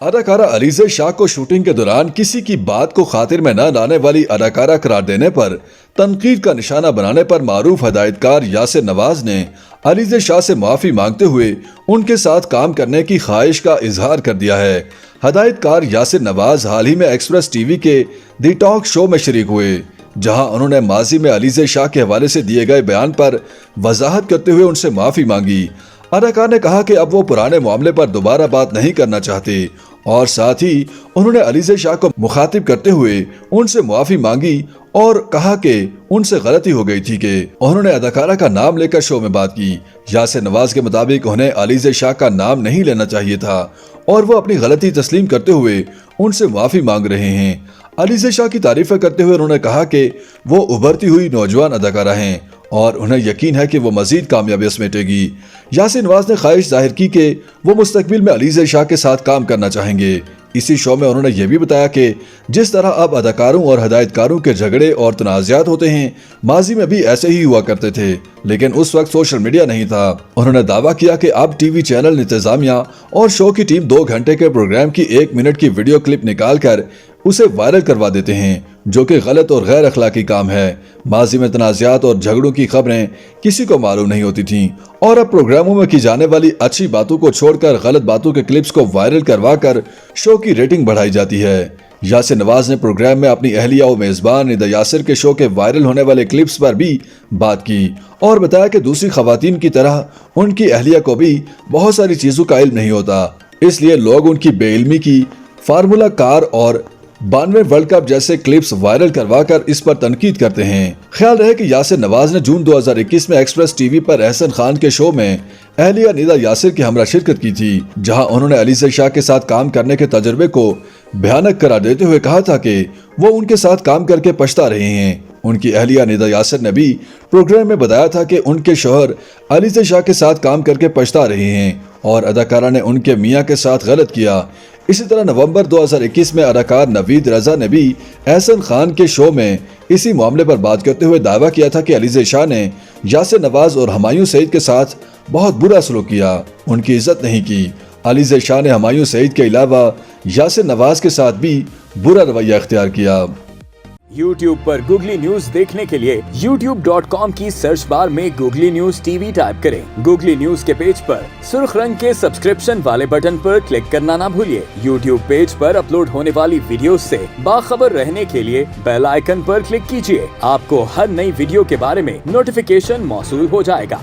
अदाकारा अलीज़ा शाह को शूटिंग के दौरान किसी की बात को खातिर में न लाने वाली अदाकारा करार देने पर तनकीद का निशाना बनाने पर मारूफ हदायतकार यासिर नवाज ने अलीज़ा शाह से माफी मांगते हुए उनके साथ काम करने की ख्वाहिश का इजहार कर दिया है। हदायतकार यासिर नवाज हाल ही में एक्सप्रेस टीवी के दी टॉक शो में शरीक हुए, जहां उन्होंने माजी में अलीज़ा शाह के हवाले से दिए गए बयान पर वजाहत करते हुए उनसे माफी मांगी। अदाकार ने कहा कि अब वो पुराने मामले पर दोबारा बात नहीं करना चाहते और साथ ही उन्होंने अलीज़ा शाह को मुखातिब करते हुए उनसे माफी मांगी और कहा कि उनसे गलती हो गई थी कि उन्होंने अदाकारा का नाम लेकर शो में बात की। यासिर नवाज के मुताबिक उन्हें अलीज़ा शाह का नाम नहीं लेना चाहिए था और वो अपनी गलती तस्लीम करते हुए उनसे माफी मांग रहे हैं। अलीज़ा शाह की तारीफें करते हुए उन्होंने कहा कि वो उभरती हुई नौजवान अदाकारा हैं और उन्हें यकीन है कि वो मजीद कामयाबी समेटेगी। यासिर नवाज ने ख्वाहिश जाहिर की कि वो मुस्तकबिल में अलीज़ा शाह के साथ काम करना चाहेंगे। इसी शो में उन्होंने ये भी बताया कि जिस तरह अब अदाकारों और हदायतकारों के झगड़े और तनाज़ात होते हैं, माजी में भी ऐसे ही हुआ करते थे, लेकिन उस वक्त सोशल मीडिया नहीं था। उन्होंने दावा किया कि अब टीवी चैनल इंतजामिया और शो की टीम 2 घंटे के प्रोग्राम की 1 मिनट की वीडियो क्लिप निकाल कर उसे वायरल करवा देते हैं, जो कि गलत और गैर अखलाकी काम है। माजी में तनाज़ात और झगड़ों की खबरें किसी को मालूम नहीं होती थीं और अब प्रोग्रामों में की जाने वाली अच्छी बातों को छोड़कर गलत बातों के क्लिप्स को वायरल करवा कर शो की रेटिंग बढ़ाई जाती है। यासिर नवाज ने प्रोग्राम में अपनी अहलिया और मेजबान निदा यासिर के शो के वायरल होने वाले क्लिप्स पर भी बात की और बताया कि दूसरी खवातीन की तरह उनकी अहलिया को भी बहुत सारी चीजों का इल्म नहीं होता, इसलिए लोग उनकी बेइल्मी की फार्मूला कार और 92 वर्ल्ड कप जैसे क्लिप्स वायरल करवा कर इस पर तनकीद करते हैं। ख्याल रहे कि यासिर नवाज ने जून 2021 में एक्सप्रेस टीवी पर एहसन खान के शो में अहलिया निदा यासिर की हमरा शिरकत की थी, जहां उन्होंने अलीज़ा शाह के साथ काम करने के तजुर्बे को भयानक करार देते हुए कहा था कि वो उनके साथ काम करके पछता रहे हैं। उनकी अहलिया निदा यासिर ने भी प्रोग्राम में बताया था कि उनके शौहर अलीज़ा शाह के साथ काम करके पछता रहे हैं और अदाकारा ने उनके मियां के साथ गलत किया। इसी तरह नवंबर 2021 में अदाकार नवीद रजा ने भी एहसन खान के शो में इसी मामले पर बात करते हुए दावा किया था कि अलीज़ा शाह ने यासिर नवाज और हुमायूं सईद के साथ बहुत बुरा सलूक किया, उनकी इज्जत नहीं की। अलीज़ा शाह ने हुमायूं सईद के अलावा यासिर नवाज के साथ भी बुरा रवैया इख्तियार किया। YouTube पर गूगली न्यूज देखने के लिए youtube.com की सर्च बार में गूगली न्यूज टीवी टाइप करें। गूगली न्यूज के पेज पर सुर्ख रंग के सब्सक्रिप्शन वाले बटन पर क्लिक करना ना भूलिए। YouTube पेज पर अपलोड होने वाली वीडियोस से बाखबर रहने के लिए बेल आइकन पर क्लिक कीजिए। आपको हर नई वीडियो के बारे में नोटिफिकेशन मौसूल हो जाएगा।